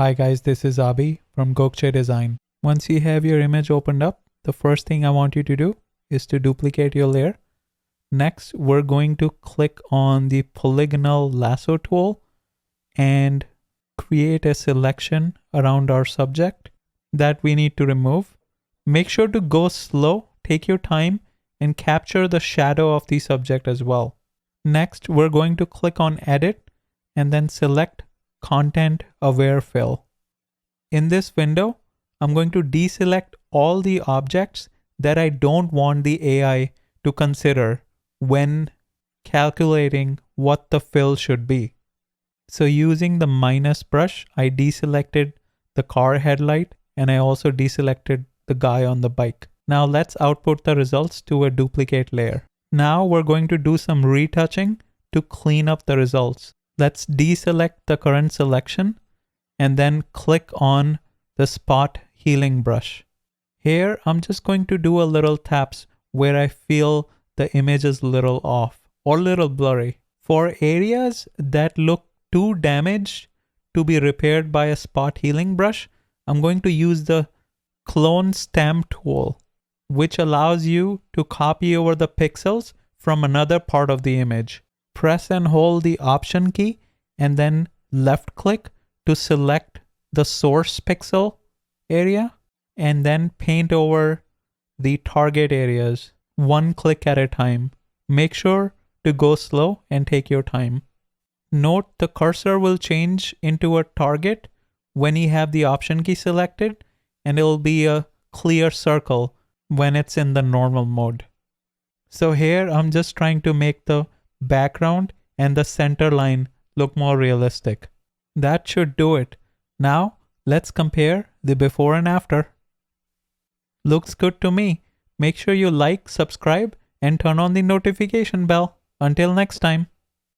Hi guys, this is Abi from Gokche Design. Once you have your image opened up, the first thing I want you to do is to duplicate your layer. Next, we're going to click on the polygonal lasso tool and create a selection around our subject that we need to remove. Make sure to go slow, take your time, and capture the shadow of the subject as well. Next, we're going to click on Edit and then select Content Aware Fill. In this window, I'm going to deselect all the objects that I don't want the AI to consider when calculating what the fill should be. So using the minus brush, I deselected the car headlight and I also deselected the guy on the bike. Now let's output the results to a duplicate layer. Now we're going to do some retouching to clean up the results. Let's deselect the current selection and then click on the spot healing brush. Here, I'm just going to do a little taps where I feel the image is a little off or a little blurry. For areas that look too damaged to be repaired by a spot healing brush, I'm going to use the clone stamp tool, which allows you to copy over the pixels from another part of the image. Press and hold the Option key and then left click to select the source pixel area and then paint over the target areas one click at a time. Make sure to go slow and take your time. Note the cursor will change into a target when you have the Option key selected, and it will be a clear circle when it's in the normal mode. So here I'm just trying to make the background and the center line look more realistic. That should do it. Now let's compare the before and after. Looks good to me. Make sure you like, subscribe, and turn on the notification bell. Until next time.